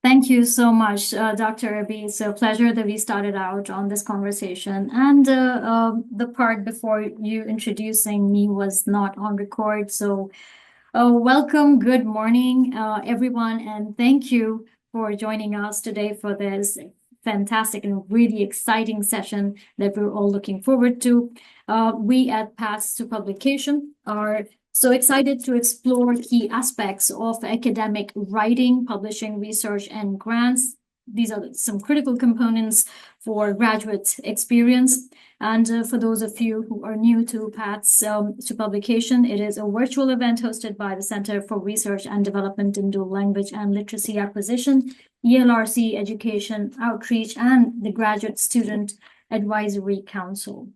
Thank you so much, Dr. Abhi. It's a pleasure that we started out on this conversation. And the part before you introducing me was not on record. So, welcome, good morning, everyone, and thank you for joining us today for this fantastic and really exciting session that we're all looking forward to. We at Paths to Publication are so excited to explore key aspects of academic writing, publishing, research, and grants. These are some critical components for graduate experience. And for those of you who are new to Paths to Publication, it is a virtual event hosted by the Center for Research and Development in Dual Language and Literacy Acquisition, ELRC Education Outreach, and the Graduate Student Advisory Council.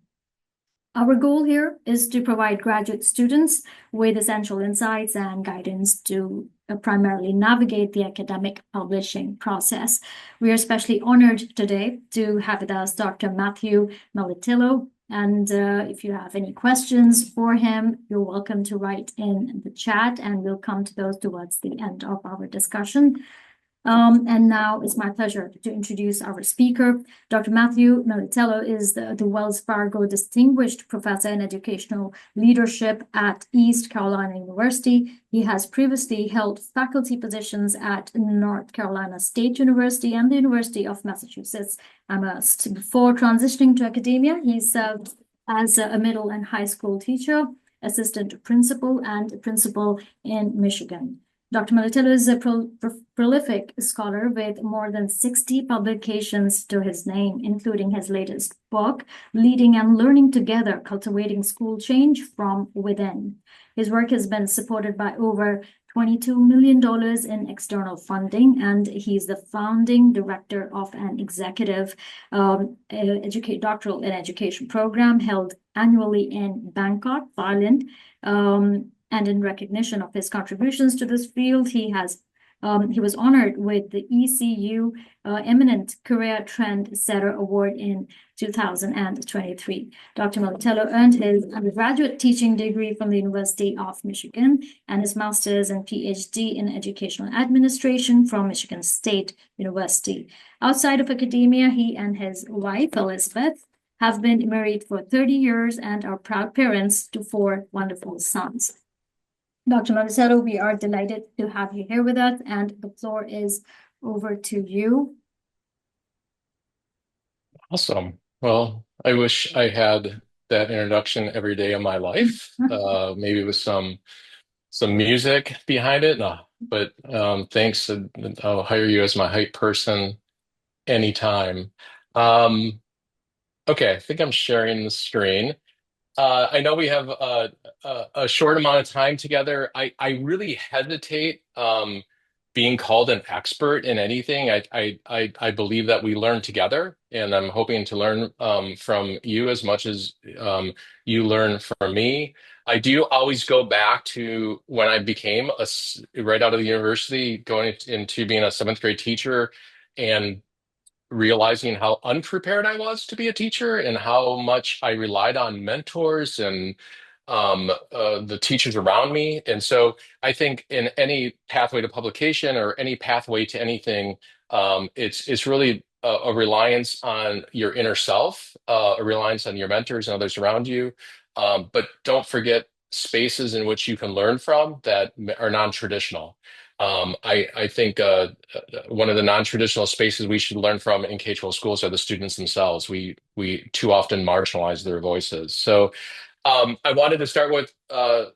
Our goal here is to provide graduate students with essential insights and guidance to primarily navigate the academic publishing process. We are especially honored today to have with us Dr. Matthew Militello. And if you have any questions for him, you're welcome to write in the chat, and we'll come to those towards the end of our discussion. And now it's my pleasure to introduce our speaker. Dr. Matthew Militello is the Wells Fargo Distinguished Professor in Educational Leadership at East Carolina University. He has previously held faculty positions at North Carolina State University and the University of Massachusetts Amherst. Before transitioning to academia, he served as a middle and high school teacher, assistant principal, and principal in Michigan. Dr. Militello is a prolific scholar with more than 60 publications to his name, including his latest book, Leading and Learning Together, Cultivating School Change from Within. His work has been supported by over $22 million in external funding, and he's the founding director of an executive doctoral in education program held annually in Bangkok, Thailand. And in recognition of his contributions to this field, he was honored with the ECU Eminent Career Trend Setter Award in 2023. Dr. Militello earned his undergraduate teaching degree from the University of Michigan and his master's and PhD in educational administration from Michigan State University. Outside of academia, he and his wife, Elizabeth, have been married for 30 years and are proud parents to 4 wonderful sons. Dr. Militello, we are delighted to have you here with us, and the floor is over to you. Awesome. Well, I wish I had that introduction every day of my life, maybe with some music behind it. No, but thanks. I'll hire you as my hype person anytime. Um, okay, I think I'm sharing the screen. I know we have a short amount of time together. I really hesitate being called an expert in anything. I believe that we learn together, and I'm hoping to learn from you as much as you learn from me. I do always go back to when I became right out of the university, going into being a seventh grade teacher, and realizing how unprepared I was to be a teacher and how much I relied on mentors and the teachers around me. And so I think in any pathway to publication or any pathway to anything, it's really a reliance on your inner self, a reliance on your mentors and others around you. But don't forget spaces in which you can learn from that are non-traditional. I think one of the non-traditional spaces we should learn from in K-12 schools are the students themselves. We too often marginalize their voices. So I wanted to start with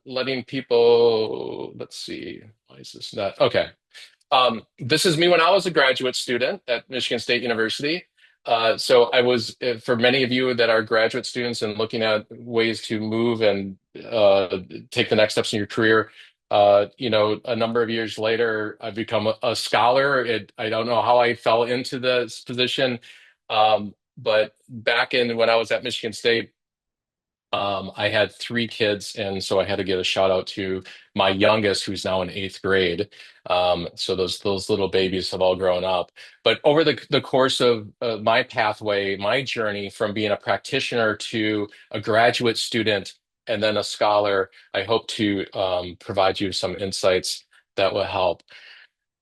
letting people, let's see, why is this not? Okay. This is me when I was a graduate student at Michigan State University. So I was, for many of you that are graduate students and looking at ways to move and take the next steps in your career, a number of years later, I've become a scholar. I don't know how I fell into this position, but back in when I was at Michigan State, I had 3 kids, and so I had to give a shout out to my youngest, who's now in 8th grade. So those little babies have all grown up. But over the course of my pathway, my journey from being a practitioner to a graduate student and then a scholar, I hope to provide you some insights that will help.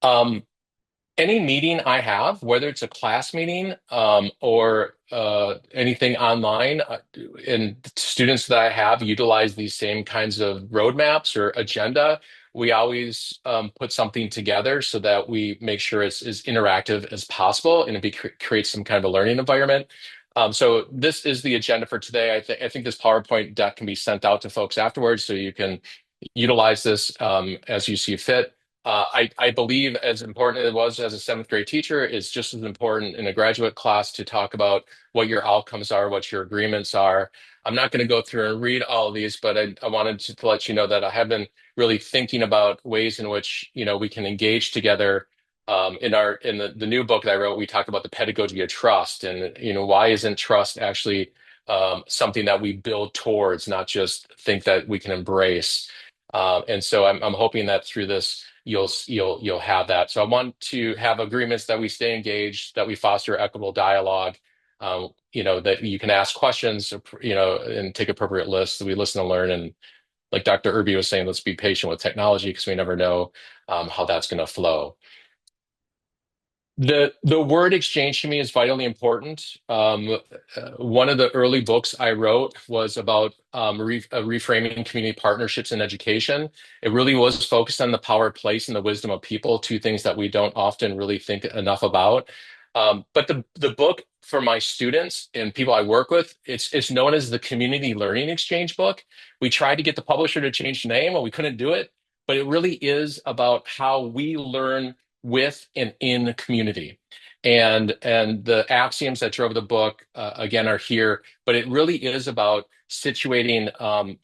Um, any meeting I have, whether it's a class meeting or anything online, and students that I have utilize these same kinds of roadmaps or agenda, we always put something together so that we make sure it's as interactive as possible and creates some kind of a learning environment. So this is the agenda for today. I think this PowerPoint deck can be sent out to folks afterwards, so you can utilize this as you see fit. I believe as important as it was as a seventh grade teacher, it's just as important in a graduate class to talk about what your outcomes are, what your agreements are. I'm not going to go through and read all of these, but I wanted to let you know that I have been really thinking about ways in which, we can engage together. In the new book that I wrote, we talked about the pedagogy of trust, and why isn't trust actually something that we build towards, not just think that we can embrace. And so I'm hoping that through this you'll have that. So I want to have agreements that we stay engaged, that we foster equitable dialogue, that you can ask questions, and take appropriate lists, that we listen and learn. And like Dr. Irby was saying, let's be patient with technology because we never know how that's going to flow. The word exchange to me is vitally important. One of the early books I wrote was about reframing community partnerships in education. It really was focused on the power of place and the wisdom of people, two things that we don't often really think enough about. But the book for my students and people I work with, it's known as the Community Learning Exchange book. We tried to get the publisher to change the name, and we couldn't do it. But it really is about how we learn with and in the community. And the axioms that drove the book again are here, but it really is about situating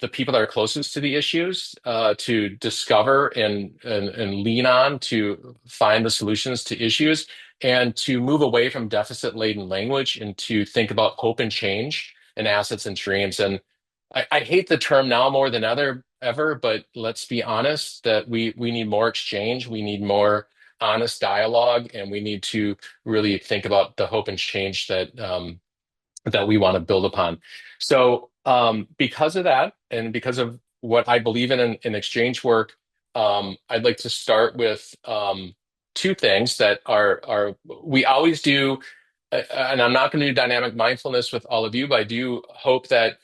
the people that are closest to the issues to discover and lean on to find the solutions to issues, and to move away from deficit-laden language and to think about hope and change and assets and dreams. And I hate the term now more than ever, but let's be honest that we need more exchange, we need more honest dialogue, and we need to really think about the hope and change that we want to build upon. So, because of that, and because of what I believe in exchange work, I'd like to start with two things that are we always do. And I'm not going to do dynamic mindfulness with all of you, but I do hope that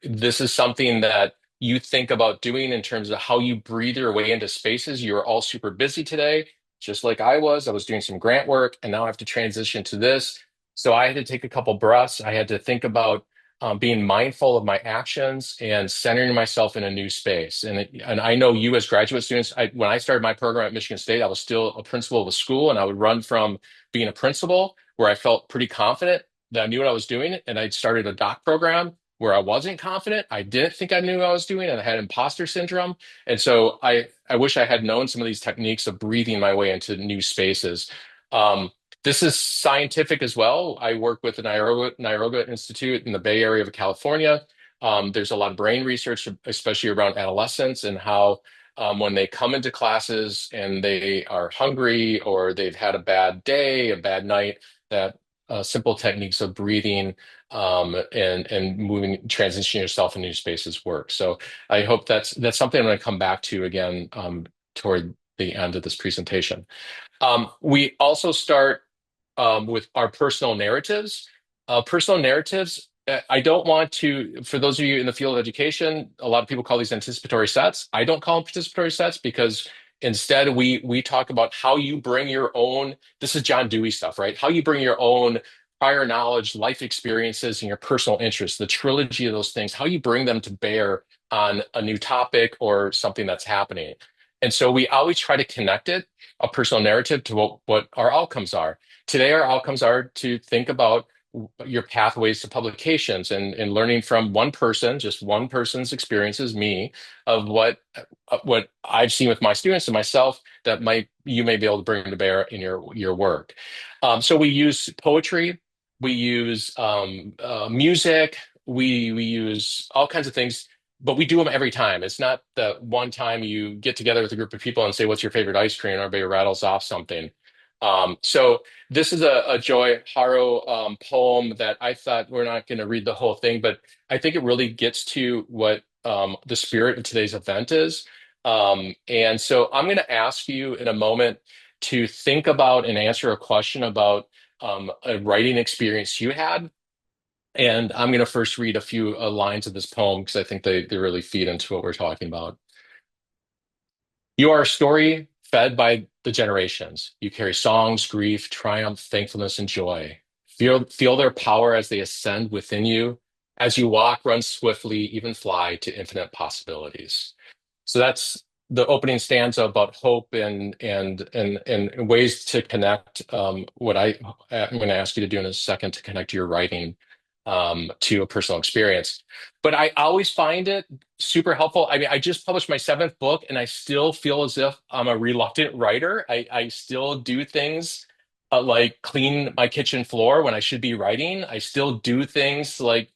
this is something that you think about doing in terms of how you breathe your way into spaces. You're all super busy today, just like I was. I was doing some grant work, and now I have to transition to this. So I had to take a couple breaths. I had to think about being mindful of my actions and centering myself in a new space. And I know you as graduate students, when I started my program at Michigan State, I was still a principal of a school, and I would run from being a principal where I felt pretty confident that I knew what I was doing, and I started a doc program where I wasn't confident. I didn't think I knew what I was doing, and I had imposter syndrome. And so I wish I had known some of these techniques of breathing my way into new spaces. Um, this is scientific as well. I work with the Niroga Institute in the Bay Area of California. There's a lot of brain research, especially around adolescents, and how when they come into classes and they are hungry or they've had a bad day, a bad night, that simple techniques of breathing and moving, transitioning yourself in new spaces work. So I hope that's something I'm going to come back to again toward the end of this presentation. We also start with our personal narratives. Personal narratives, I don't want to, for those of you in the field of education, a lot of people call these anticipatory sets. I don't call them participatory sets because instead we talk about how you bring your own, this is John Dewey stuff, right? How you bring your own prior knowledge, life experiences, and your personal interests, the trilogy of those things, how you bring them to bear on a new topic or something that's happening. And so we always try to connect it, a personal narrative, to what our outcomes are. Today, our outcomes are to think about your pathways to publications and learning from one person, just one person's experiences, me, of what I've seen with my students and myself that you may be able to bring to bear in your work. So we use poetry, we use music, we use all kinds of things, but we do them every time. It's not the one time you get together with a group of people and say, "What's your favorite ice cream?" And everybody rattles off something. So this is a Joy Haro poem that I thought, we're not going to read the whole thing, but I think it really gets to what the spirit of today's event is. And so I'm going to ask you in a moment to think about and answer a question about a writing experience you had. And I'm going to first read a few lines of this poem because I think they really feed into what we're talking about. You are a story fed by the generations. You carry songs, grief, triumph, thankfulness, and joy. Feel their power as they ascend within you. As you walk, run swiftly, even fly to infinite possibilities. So that's the opening stanza about hope and ways to connect. What I'm going to ask you to do in a second to connect your writing to a personal experience. But I always find it super helpful. I mean, I just published my seventh book, and I still feel as if I'm a reluctant writer. I still do things like clean my kitchen floor when I should be writing. I still do things like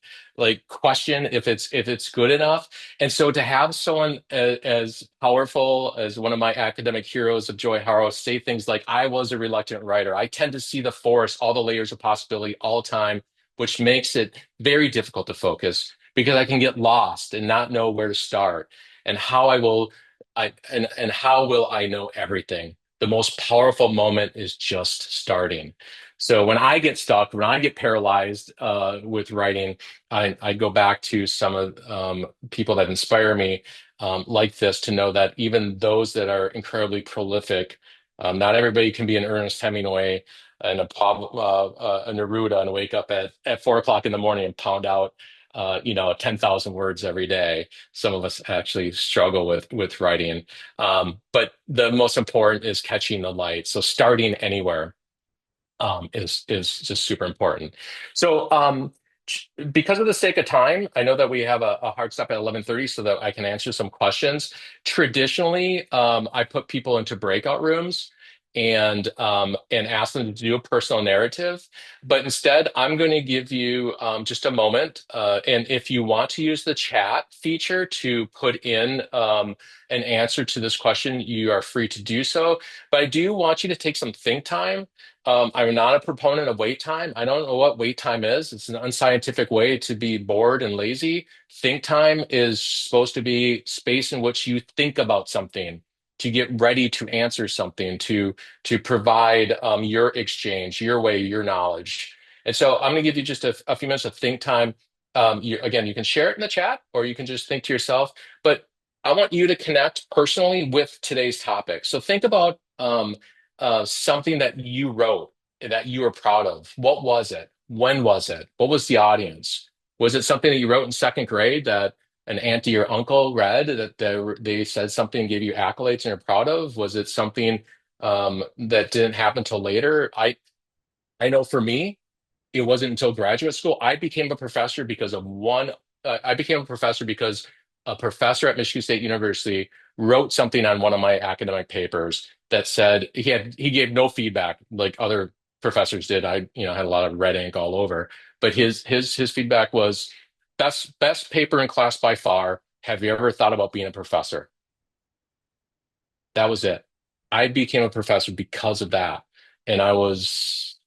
question if it's good enough. And so to have someone as powerful as one of my academic heroes of Joy Harrow say things like, I was a reluctant writer. I tend to see the forest, all the layers of possibility all the time, which makes it very difficult to focus because I can get lost and not know where to start and how I will and how will I know everything. The most powerful moment is just starting. So when I get stuck, when I get paralyzed with writing, I go back to some of people that inspire me like this to know that even those that are incredibly prolific, not everybody can be an Ernest Hemingway and a Neruda and wake up at 4 o'clock in the morning and pound out 10,000 words every day. Some of us actually struggle with writing. But the most important is catching the light. So starting anywhere is just super important. So because of the sake of time, I know that we have a hard stop at 11:30 so that I can answer some questions. Traditionally, I put people into breakout rooms and ask them to do a personal narrative. But instead, I'm going to give you just a moment. And if you want to use the chat feature to put in an answer to this question, you are free to do so. But I do want you to take some think time. I'm not a proponent of wait time. I don't know what wait time is. It's an unscientific way to be bored and lazy. Think time is supposed to be space in which you think about something, to get ready to answer something, to provide your exchange, your way, your knowledge. And so I'm going to give you just a few minutes of think time. Again, you can share it in the chat, or you can just think to yourself. But I want you to connect personally with today's topic. So think about something that you wrote that you were proud of. What was it? When was it? What was the audience? Was it something that you wrote in second grade that an auntie or uncle read that they said something and gave you accolades and you're proud of? Was it something that didn't happen till later? I know for me, it wasn't until graduate school. I became a professor because of one. I became a professor because a professor at Michigan State University wrote something on one of my academic papers that said he gave no feedback like other professors did. I had a lot of red ink all over, but his feedback was best paper in class by far. Have you ever thought about being a professor? That was it. I became a professor because of that, and I was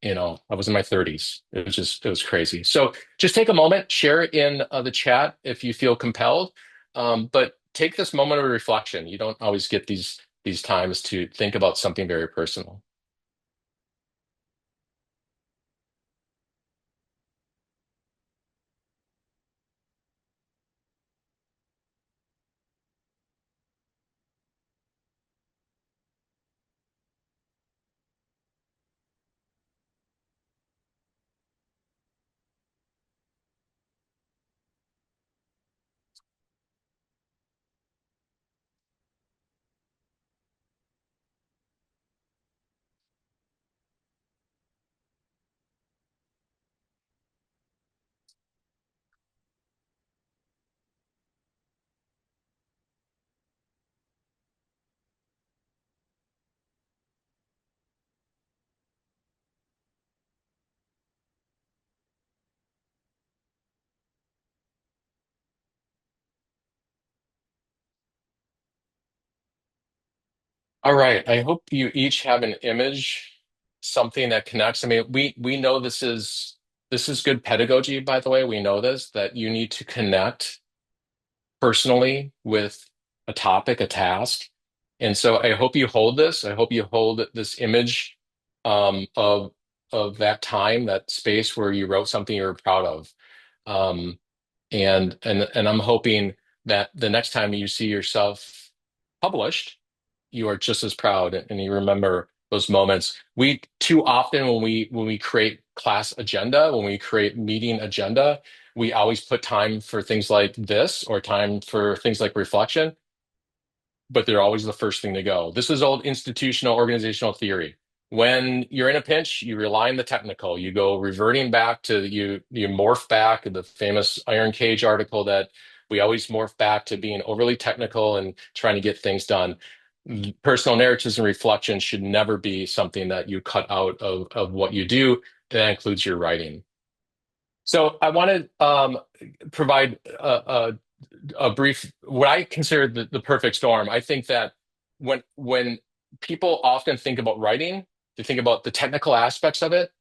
in my 30s. It was crazy. So just take a moment, share it in the chat if you feel compelled. But take this moment of reflection. You don't always get these times to think about something very personal. All right. I hope you each have an image, something that connects. I mean, we know this is good pedagogy, by the way. We know this, that you need to connect personally with a topic, a task. And so I hope you hold this. I hope you hold this image um, of of that time, that space where you wrote something you were proud of. Um, and I'm hoping that the next time you see yourself published, you are just as proud and you remember those moments. We too often when we create class agenda, when we create meeting agenda, we always put time for things like this or time for things like reflection, but they're always the first thing to go. This is old institutional organizational theory. When you're in a pinch, you rely on the technical. You go reverting back to you morph back the famous Iron Cage article that we always morph back to being overly technical and trying to get things done. Personal narratives and reflection should never be something that you cut out of what you do. That includes your writing. So I want to provide a brief, what I consider the perfect storm. I think that when people often think about writing, they think about the technical aspects of it.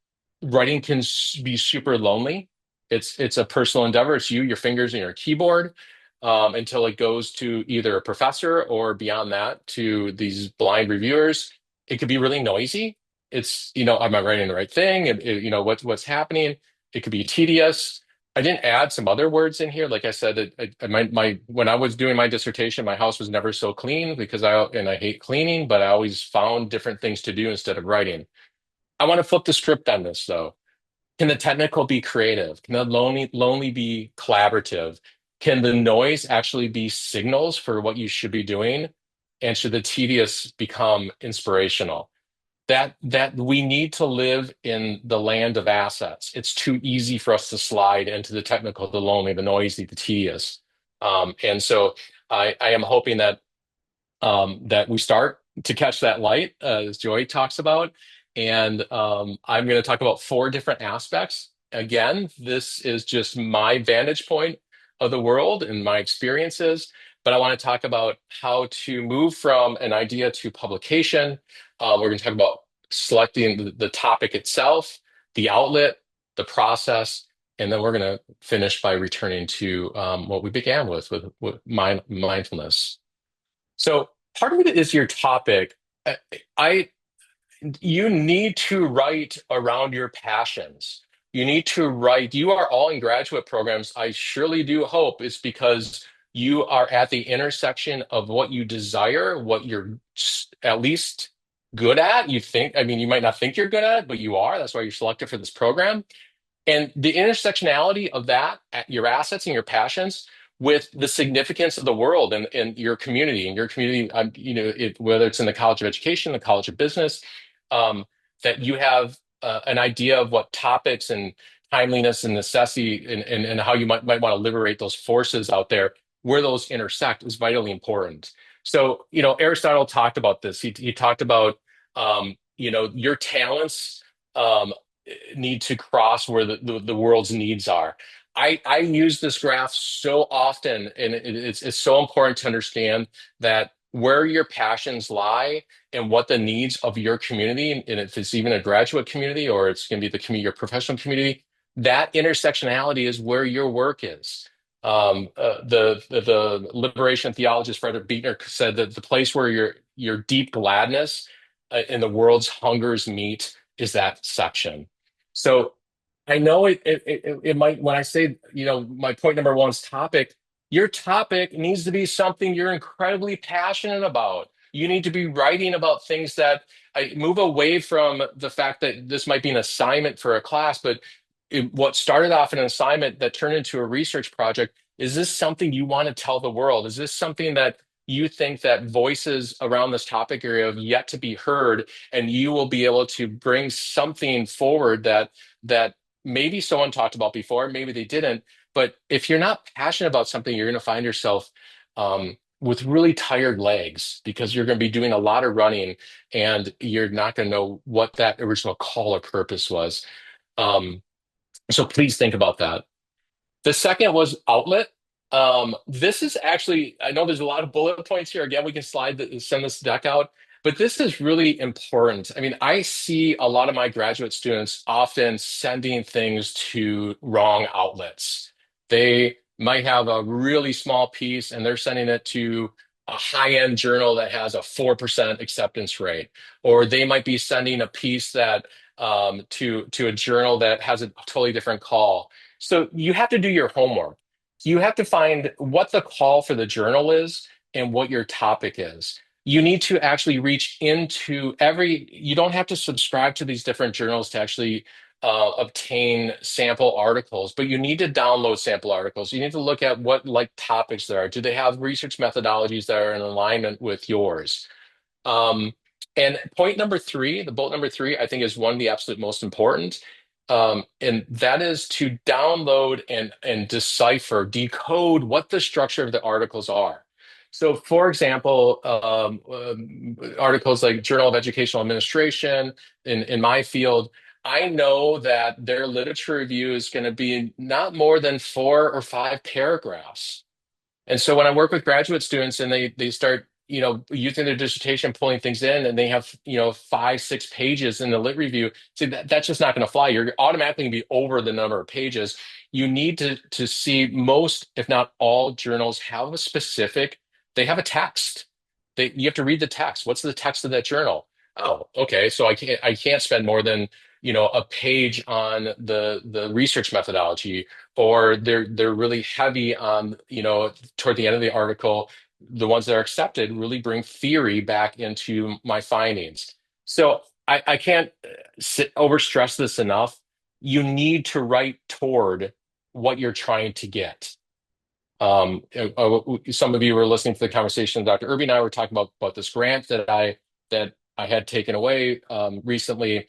Writing can be super lonely. It's a personal endeavor. It's you, your fingers, and your keyboard, until it goes to either a professor or beyond that to these blind reviewers. It could be really noisy. It's, am I writing the right thing? What's happening? It could be tedious. I didn't add some other words in here. Like I said, my when I was doing my dissertation, my house was never so clean because I hate cleaning, but I always found different things to do instead of writing. I want to flip the script on this though. Can the technical be creative? Can the lonely be collaborative? Can the noise actually be signals for what you should be doing? And should the tedious become inspirational? That we need to live in the land of assets. It's too easy for us to slide into the technical, the lonely, the noisy, the tedious. And so I am hoping that we start to catch that light, as Joy talks about. And I'm going to talk about four different aspects. Again, this is just my vantage point of the world and my experiences, but I want to talk about how to move from an idea to publication. We're going to talk about selecting the topic itself, the outlet, the process, and then we're going to finish by returning to what we began with mindfulness. So part of it is your topic. I, I you need to write around your passions. You need to write. You are all in graduate programs. I surely do hope it's because you are at the intersection of what you desire, what you're at least good at. You think, I mean, you might not think you're good at it, but you are. That's why you're selected for this program. And the intersectionality of that, your assets and your passions, with the significance of the world and your community, whether it's in the College of Education, the College of Business, um, that you have an idea of what topics and timeliness and necessity and how you might want to liberate those forces out there, where those intersect is vitally important. So, Aristotle talked about this. He talked about, your talents. Um, need to cross where the world's needs are. I use this graph so often, and it's so important to understand that where your passions lie and what the needs of your community, and if it's even a graduate community or it's going to be the community, your professional community, that intersectionality is where your work is. The liberation theologist Frederick Buechner said that the place where your deep gladness and the world's hungers meet is that section. So I know it might, when I say, my point number one's topic, your topic needs to be something you're incredibly passionate about. You need to be writing about things that I move away from the fact that this might be an assignment for a class, but what started off an assignment that turned into a research project, is this something you want to tell the world? Is this something that you think that voices around this topic area have yet to be heard, and you will be able to bring something forward that maybe someone talked about before, maybe they didn't. But if you're not passionate about something, you're going to find yourself with really tired legs because you're going to be doing a lot of running and you're not going to know what that original call or purpose was. Um, so please think about that. The second was outlet. This is actually, I know there's a lot of bullet points here. Again, we can send this deck out, but this is really important. I mean, I see a lot of my graduate students often sending things to wrong outlets. They might have a really small piece and they're sending it to a high-end journal that has a 4% acceptance rate, or they might be sending a piece that to a journal that has a totally different call. So you have to do your homework. You have to find what the call for the journal is and what your topic is. You need to actually reach into you don't have to subscribe to these different journals to actually obtain sample articles, but you need to download sample articles. You need to look at what like topics there are. Do they have research methodologies that are in alignment with yours? Um, and point number three, the bullet number three, I think is one of the absolute most important. And that is to download and decipher, decode what the structure of the articles are. So, for example, articles like Journal of Educational Administration in my field, I know that their literature review is going to be not more than 4 or 5 paragraphs. And so when I work with graduate students and they start, using their dissertation, pulling things in, and they have, 5, 6 pages in the lit review, see that's just not going to fly. You're automatically going to be over the number of pages. You need to see most, if not all, journals have they have a text. You have to read the text. What's the text of that journal? Oh, okay. So I can't spend more than, a page on the research methodology, or they're really heavy on, toward the end of the article, the ones that are accepted really bring theory back into my findings. So I can't overstress this enough. You need to write toward what you're trying to get. Some of you were listening to the conversation. Dr. Irby and I were talking about this grant that I had taken away recently,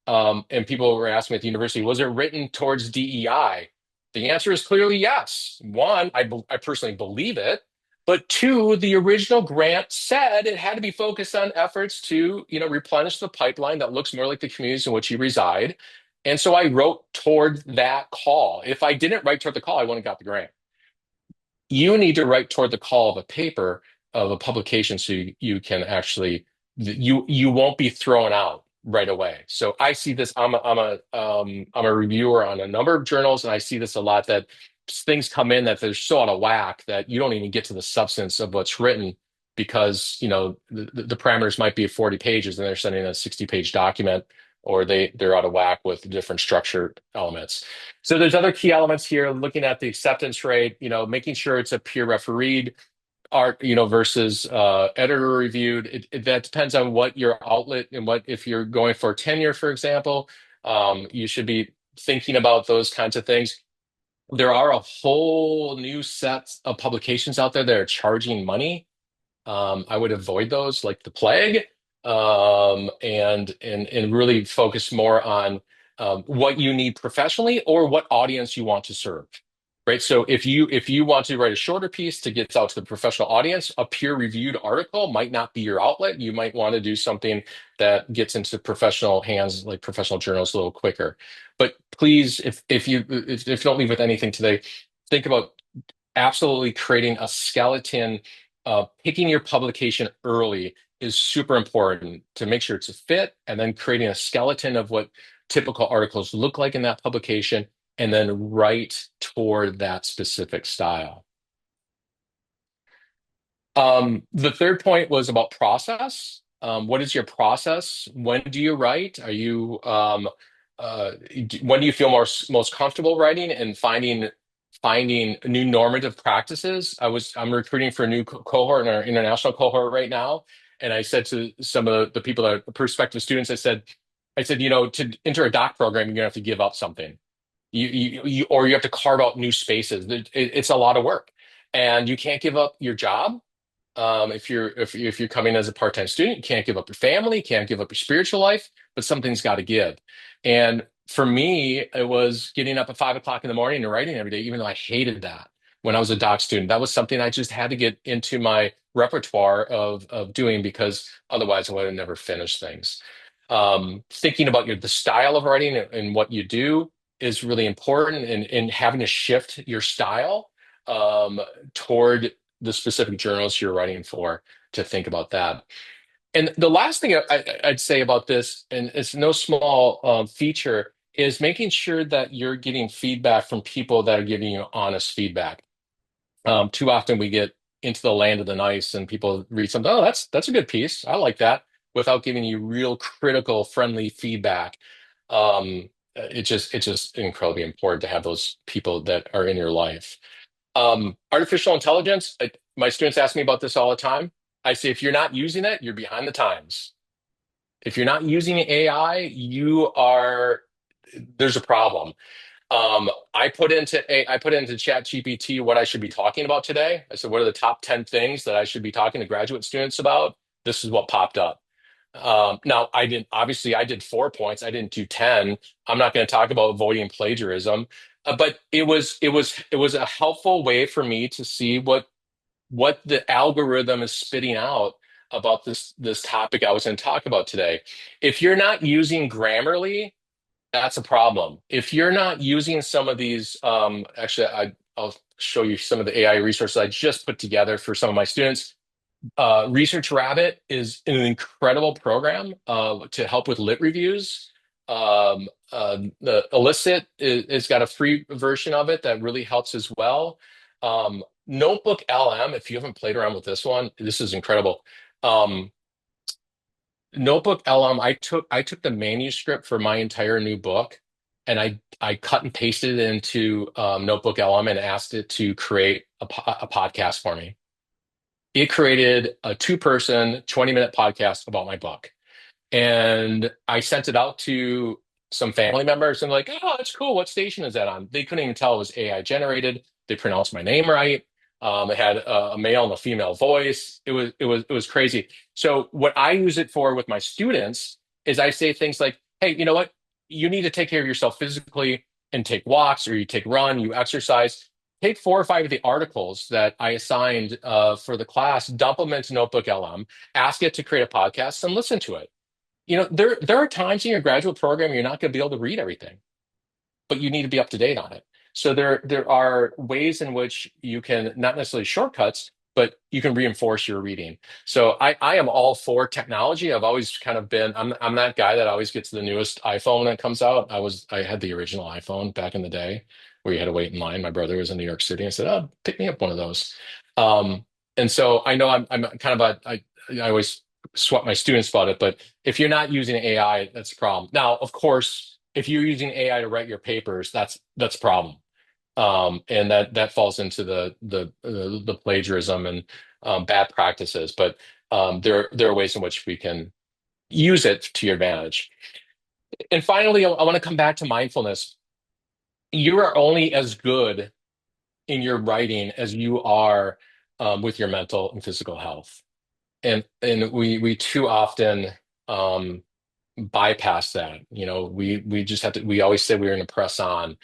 and people were asking me at the university, was it written towards DEI? The answer is clearly yes. One, I personally believe it. But two, the original grant said it had to be focused on efforts to, replenish the pipeline that looks more like the communities in which you reside. And so I wrote toward that call. If I didn't write toward the call, I wouldn't have got the grant. You need to write toward the call of a paper, of a publication, so you can actually you won't be thrown out right away. So I see this. I'm a reviewer on a number of journals, and I see this a lot, that things come in that they're so out of whack that you don't even get to the substance of what's written, because the parameters might be 40 pages and they're sending a 60-page document, or they're out of whack with different structure elements. So there's other key elements here, looking at the acceptance rate, making sure it's a peer refereed art, versus editor reviewed. That depends on what your outlet, and what, if you're going for tenure, for example, you should be thinking about those kinds of things. There are a whole new set of publications out there that are charging money. I would avoid those like the plague, and really focus more on what you need professionally, or what audience you want to serve. Right. So if you want to write a shorter piece to get out to the professional audience, a peer-reviewed article might not be your outlet. You might want to do something that gets into professional hands, like professional journals, a little quicker. But please, if you don't leave with anything today, think about absolutely creating a skeleton. Picking your publication early is super important to make sure it's a fit, and then creating a skeleton of what typical articles look like in that publication, and then write toward that specific style. The third point was about process. What is your process? When do you write? When do you feel most comfortable writing, and finding new normative practices? I'm recruiting for a new cohort in our international cohort right now, and I said to some of the people that are prospective students, I said, to enter a doc program, you're gonna have to give up something. Or you have to carve out new spaces. It's a lot of work, and you can't give up your job. If you're coming as a part-time student, you can't give up your family, you can't give up your spiritual life, but something's got to give. And for me, it was getting up at 5 o'clock in the morning and writing every day, even though I hated that when I was a doc student. That was something I just had to get into my repertoire of doing, because otherwise I would have never finished things. Thinking about the style of writing and what you do is really important, and having to shift your style toward the specific journals you're writing for, to think about that. And the last thing I'd say about this, and it's no small feature, is making sure that you're getting feedback from people that are giving you honest feedback. Too often we get into the land of the nice, and people read something, oh, that's a good piece. I like that, without giving you real critical, friendly feedback. It's just incredibly important to have those people that are in your life. Artificial intelligence, my students ask me about this all the time. I say, if you're not using it, you're behind the times. If you're not using AI, there's a problem. I put into Chat GPT what I should be talking about today. I said, what are the top 10 things that I should be talking to graduate students about? This is what popped up. Now I did 4 points. I didn't do 10. I'm not going to talk about avoiding plagiarism, but it was a helpful way for me to see what the algorithm is spitting out about this topic I was going to talk about today. If you're not using Grammarly, that's a problem. If you're not using some of these, actually, I'll show you some of the AI resources I just put together for some of my students. Research Rabbit is an incredible program to help with lit reviews. The Elicit is got a free version of it that really helps as well. Notebook LM, if you haven't played around with this one, this is incredible. Um, Notebook LM, I took the manuscript for my entire new book, and I cut and pasted it into Notebook LM and asked it to create a podcast for me. It created a two-person, 20-minute podcast about my book. And I sent it out to some family members and like, oh, that's cool. What station is that on? They couldn't even tell it was AI generated. They pronounced my name right. It had a male and a female voice. It was crazy. So what I use it for with my students is I say things like, hey, you know what? You need to take care of yourself physically and take walks, or you take run, you exercise. Take 4 or 5 of the articles that I assigned for the class, dump them into Notebook LM, ask it to create a podcast, and listen to it. There are times in your graduate program you're not going to be able to read everything, but you need to be up to date on it. So there are ways in which you can, not necessarily shortcuts, but you can reinforce your reading. So I am all for technology. I've always kind of been, I'm that guy that always gets the newest iPhone that comes out. I had the original iPhone back in the day where you had to wait in line. My brother was in New York City and said, "Oh, pick me up one of those." Um, and so I know I'm kind of I always sweat my students about it, but if you're not using AI, that's a problem. Now, of course, if you're using AI to write your papers, that's a problem. And that falls into the plagiarism and bad practices. But there are ways in which we can use it to your advantage. And finally, I want to come back to mindfulness. You are only as good in your writing as you are with your mental and physical health. And we too often um, bypass that. We just have to. We always say we're going to press on.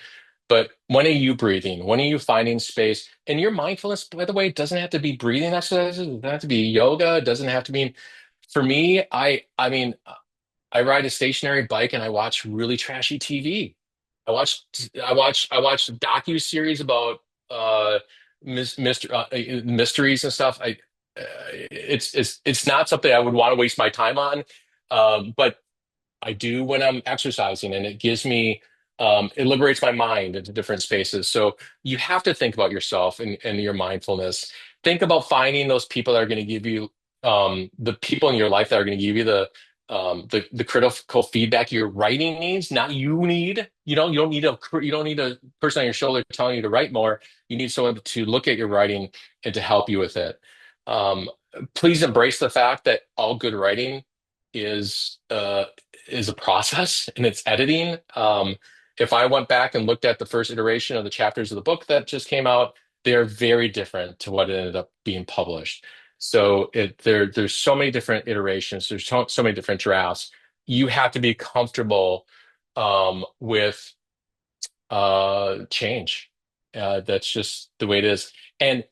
But when are you breathing? When are you finding space? And your mindfulness, by the way, doesn't have to be breathing exercises. It doesn't have to be yoga. It doesn't have to mean, for me, I mean, I ride a stationary bike and I watch really trashy TV. I watch docu-series about mysteries and stuff. It's not something I would want to waste my time on. But I do when I'm exercising, and it liberates my mind into different spaces. So you have to think about yourself and your mindfulness. Think about finding those people that are going to give you, the people in your life that are going to give you the critical feedback your writing needs, not you need. You don't need a person on your shoulder telling you to write more. You need someone to look at your writing and to help you with it. Um, Please embrace the fact that all good writing is uh, is a process and it's editing. If I went back and looked at the first iteration of the chapters of the book that just came out, they're very different to what ended up being published. So there's so many different iterations. There's so many different drafts. You have to be comfortable with change. That's just the way it is. And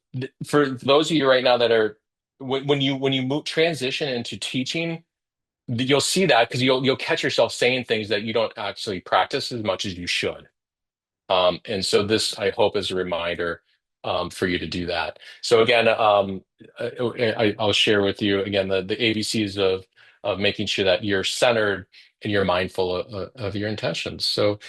for those of you right now that are when you move transition into teaching, you'll see that because you'll catch yourself saying things that you don't actually practice as much as you should. And so this, I hope, is a reminder for you to do that. So again, I'll share with you again the ABCs of making sure that you're centered and you're mindful of your intentions. So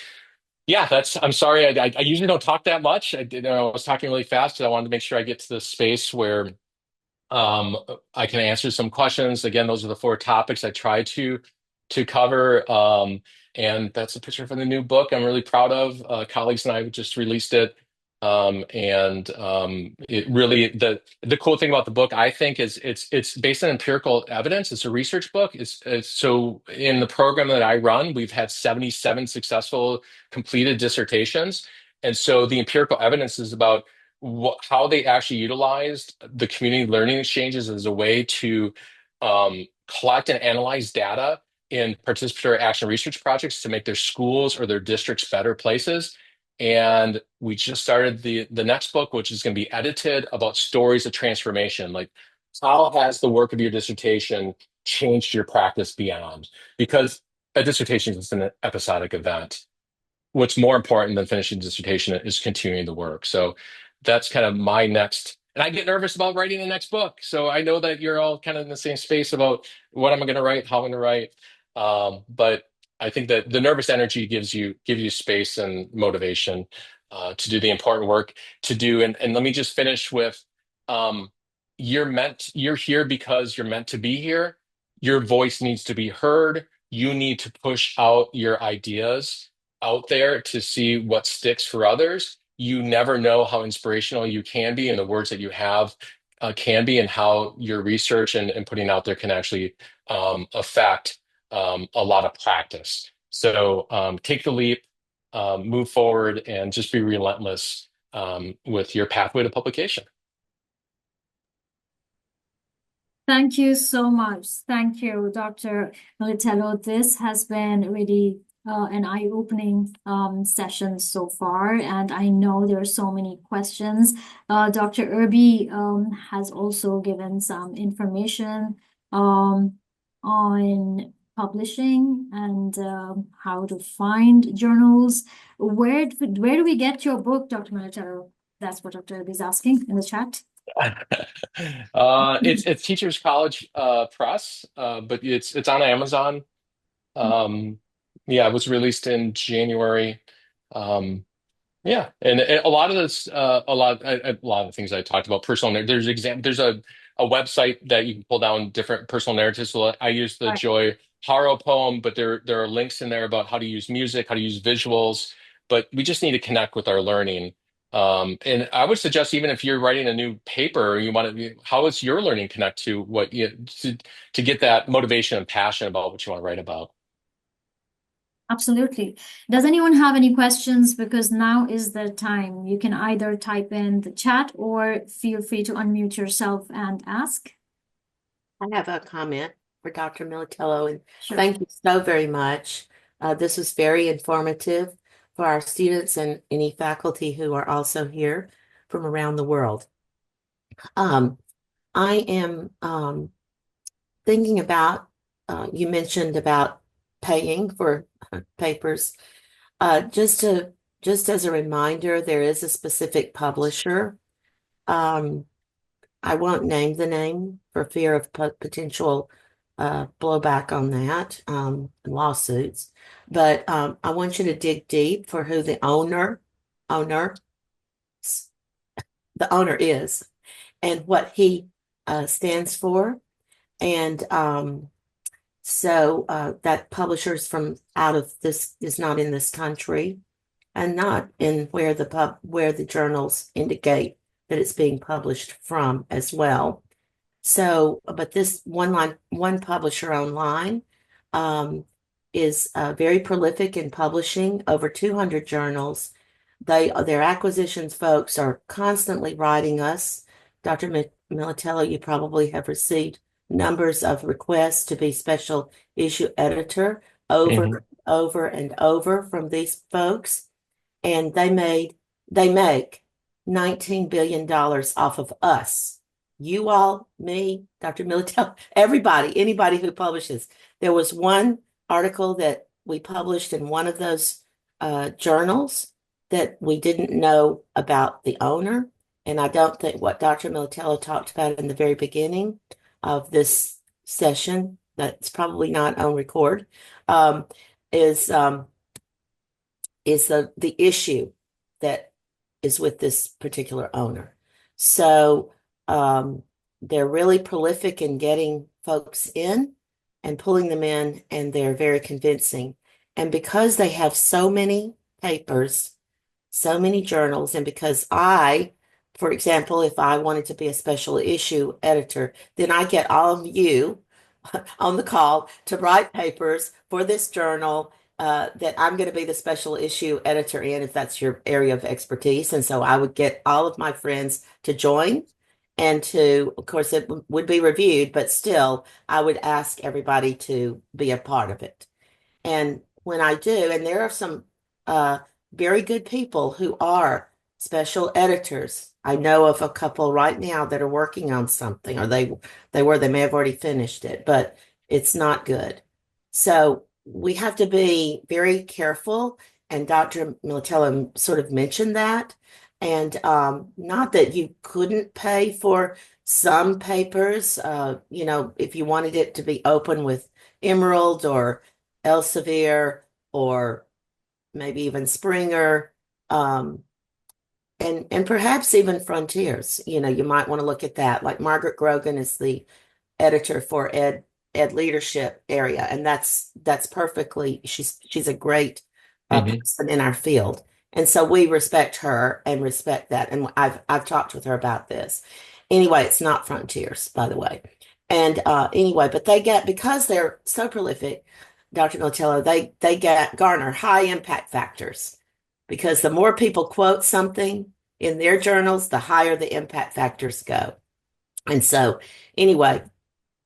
yeah, I'm sorry. I usually don't talk that much. I was talking really fast because I wanted to make sure I get to the space where Um, I can answer some questions. Again, those are the four topics I try to cover. And that's a picture from the new book I'm really proud of. Colleagues and I just released it. It really the cool thing about the book, I think, is it's based on empirical evidence. It's a research book. It's so in the program that I run, we've had 77 successful completed dissertations. And so the empirical evidence is about how they actually utilized the community learning exchanges as a way to collect and analyze data in participatory action research projects to make their schools or their districts better places. And we just started the next book, which is going to be edited about stories of transformation. Like, how has the work of your dissertation changed your practice beyond? Because a dissertation is an episodic event. What's more important than finishing dissertation is continuing the work. So that's kind of my next, and I get nervous about writing the next book. So I know that you're all kind of in the same space about what am I going to write, how I'm going to write. But I think that the nervous energy gives you space and motivation to do the important work to do. And let me just finish with, um, you're here because you're meant to be here. Your voice needs to be heard. You need to push out your ideas out there to see what sticks for others. You never know how inspirational you can be, and the words that you have can be, and how your research and putting out there can actually affect a lot of practice. So take the leap, move forward, and just be relentless with your pathway to publication. Thank you so much. Thank you, Dr. Militello. This has been really an eye-opening session so far, and I know there are so many questions. Dr. Irby has also given some information on publishing and how to find journals. Where do we get your book, Dr. Militello? That's what Dr. Irby is asking in the chat. It's Teachers College Press, but it's on Amazon. Yeah, it was released in January. Yeah, and a lot of this, a lot of the things I talked about, there's a website that you can pull down different personal narratives. So I use the Right. Joy Haro poem, but there are links in there about how to use music, how to use visuals. But we just need to connect with our learning. And I would suggest, even if you're writing a new paper, you want to, how is your learning connect to what you to get that motivation and passion about what you want to write about? Absolutely. Does anyone have any questions? Because now is the time. You can either type in the chat or feel free to unmute yourself and ask. I have a comment for Dr. Militello, and Sure. thank you so very much. This was very informative for our students and any faculty who are also here from around the world. I am thinking about, you mentioned about paying for papers. Just as a reminder, there is a specific publisher. I won't name the name for fear of potential blowback on that, lawsuits. But I want you to dig deep for who owner, the owner is, and what he stands for. And so that publishers from out of this is not in this country, and not in where the journals indicate that it's being published from as well. So, but this one publisher online is very prolific in publishing over 200 journals. Their acquisitions folks are constantly writing us. Dr. Militello, you probably have received numbers of requests to be special issue editor Mhm. over and over from these folks, and they make $19 billion off of us. You all, me, Dr. Militello, anybody who publishes. There was one article that we published in one of those journals that we didn't know about the owner. And I don't think what Dr. Militello talked about in the very beginning of this session, that's probably not on record, um, is the issue that is with this particular owner. So they're really prolific in getting folks in and pulling them in, and they're very convincing. And because they have so many papers, so many journals, and because for example, if I wanted to be a special issue editor, then I get all of you on the call to write papers for this journal that I'm going to be the special issue editor in, if that's your area of expertise. And so I would get all of my friends to join, and of course, it would be reviewed, but still, I would ask everybody to be a part of it. And when I do, and there are some uh, very good people who are special editors. I know of a couple right now that are working on something, or they may have already finished it, but it's not good. So we have to be very careful. And Dr. Militello sort of mentioned that. And not that you couldn't pay for some papers, if you wanted it to be open with Emerald or Elsevier, or maybe even Springer, and perhaps even Frontiers. You might want to look at that. Like Margaret Grogan is the editor for ed leadership area, and that's perfectly. She's a great Hmm. person in our field, and so we respect her and respect that. And I've talked with her about this. Anyway, it's not Frontiers, by the way. And anyway, but because they're so prolific, Dr. Militello, they garner high impact factors, because the more people quote something in their journals, the higher the impact factors go. And so, anyway,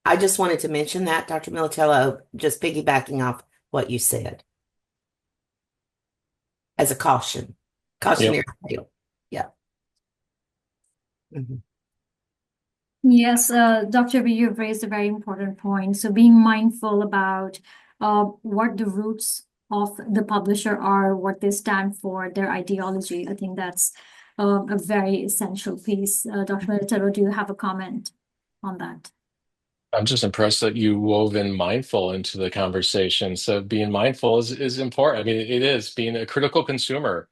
I just wanted to mention that, Dr. Militello, just piggybacking off what you said as a Yep. cautionary tale. Yeah. Mhm. Yes, Dr. B, you've raised a very important point. So being mindful about what the roots of the publisher are, what they stand for, their ideology. I think that's a very essential piece. Dr. Militello, do you have a comment on that? I'm just impressed that you wove in mindful into the conversation. So being mindful is important. I mean, it is being a critical consumer.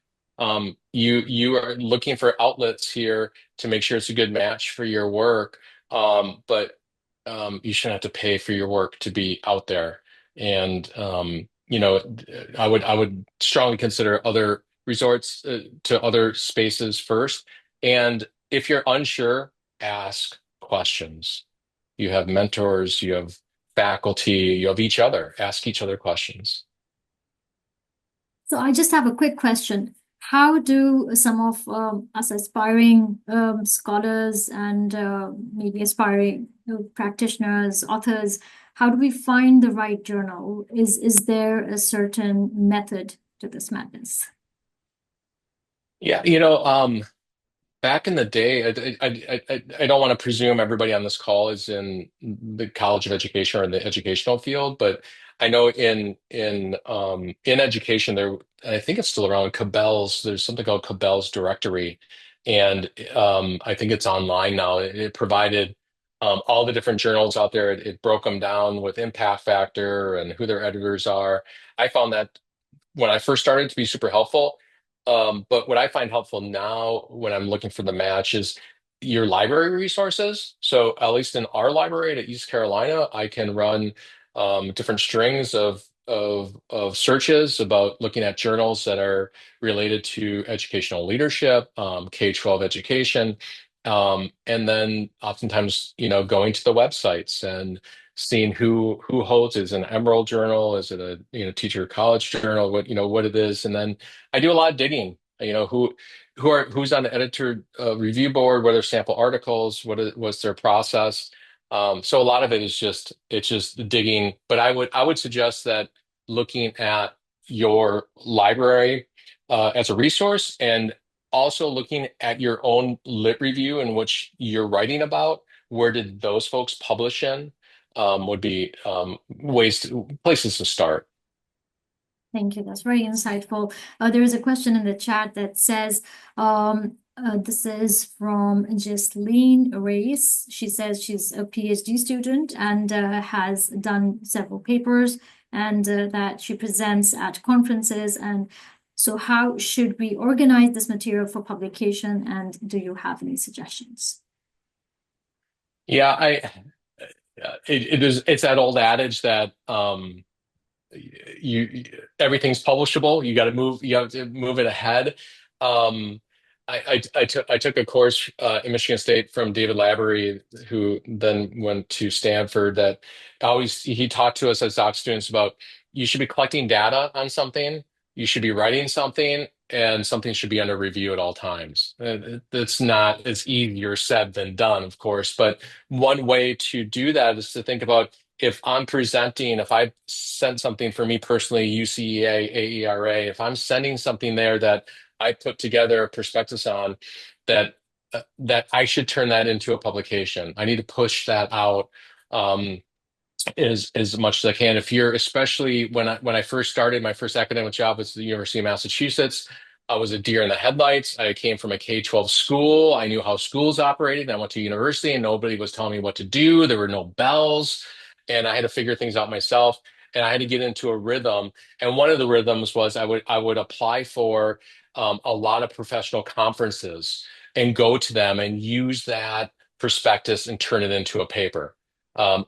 You are looking for outlets here to make sure it's a good match for your work. But you shouldn't have to pay for your work to be out there. And I would strongly consider other resorts to other spaces first. And if you're unsure, ask questions. You have mentors, you have faculty, you have each other. Ask each other questions. So I just have a quick question. How do some of us aspiring scholars and maybe aspiring practitioners, authors, how do we find the right journal? Is there a certain method to this madness? Yeah, back in the day, I don't want to presume everybody on this call is in the College of Education or in the educational field, but I know in education there, and I think it's still around Cabell's. There's something called Cabell's Directory, and I think it's online now. It provided all the different journals out there. It broke them down with impact factor and who their editors are. I found that when I first started to be super helpful. But what I find helpful now when I'm looking for the match is your library resources. So at least in our library at East Carolina, I can run different strings of searches about looking at journals that are related to educational leadership, K-12 education, and then oftentimes, going to the websites and seeing who holds is an Emerald journal, is it a teacher college journal, what it is, and then I do a lot of digging. Who's on the editor review board, what are sample articles, what's their process. So a lot of it is just digging. But I would suggest that looking at your library as a resource, and also looking at your own lit review in which you're writing about, where did those folks publish in, would be places to start. Thank you. That's very insightful. There is a question in the chat that says, this is from Jesleen Race. She says she's a PhD student and has done several papers, and that she presents at conferences. And so how should we organize this material for publication? And do you have any suggestions? Yeah, it's that old adage that you everything's publishable. You have to move it ahead. Um, I took a course in Michigan State from David Lavery, who then went to Stanford. That always he talked to us as doc students about you should be collecting data on something, you should be writing something, and something should be under review at all times. It's not it's easier said than done, of course, but one way to do that is to think about if I'm presenting, if I sent something for me personally, UCEA, AERA, if I'm sending something there that I put together a prospectus on, that I should turn that into a publication. I need to push that out. As much as I can. If you're especially when I first started, my first academic job was at the University of Massachusetts. I was a deer in the headlights. I came from a K-12 school. I knew how schools operated. I went to university and nobody was telling me what to do. There were no bells, and I had to figure things out myself. And I had to get into a rhythm. And one of the rhythms was I would apply for a lot of professional conferences and go to them and use that prospectus and turn it into a paper,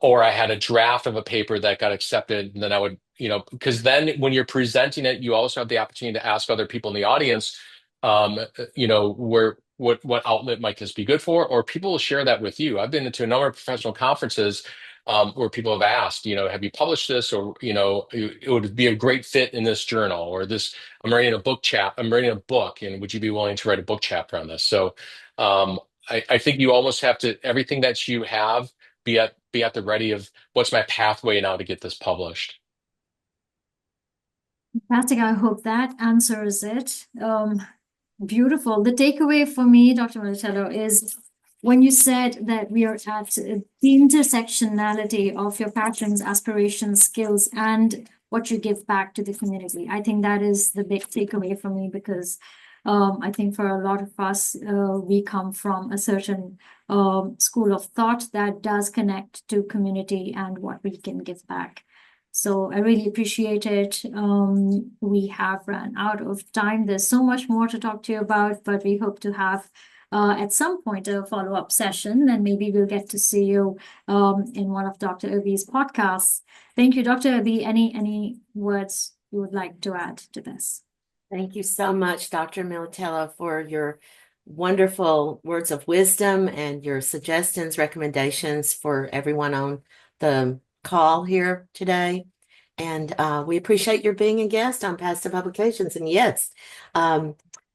or I had a draft of a paper that got accepted, and then I would, because then when you're presenting it, you also have the opportunity to ask other people in the audience, where what outlet might this be good for, or people will share that with you. I've been into a number of professional conferences where people have asked, have you published this, or it would be a great fit in this journal, or this. I'm writing a book, and would you be willing to write a book chapter on this? So, I think you almost have to everything that you have be at the ready of what's my pathway now to get this published. Fantastic. I hope that answers it. Beautiful. The takeaway for me, Dr. Militello, is when you said that we are at the intersectionality of your passions, aspirations, skills, and what you give back to the community. I think that is the big takeaway for me because I think for a lot of us, we come from a certain school of thought that does connect to community and what we can give back. So I really appreciate it. We have run out of time. There's so much more to talk to you about, but we hope to have at some point a follow-up session, and maybe we'll get to see you in one of Dr. Irby's podcasts. Thank you, Dr. Irby. Any words you would like to add to this? Thank you so much, Dr. Militello, for your wonderful words of wisdom and your suggestions, recommendations for everyone on the call here today. And we appreciate your being a guest on Past the Publications. And yes,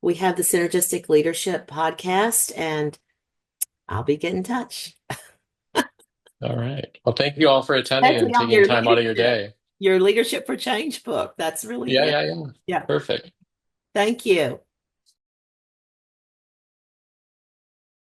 we have the Synergistic Leadership podcast, and I'll be getting in touch. All right. Well, thank you all for attending and Especially on taking time out of your day. your Leadership for Change book. That's really good. Yeah. Yeah. Perfect. Thank you.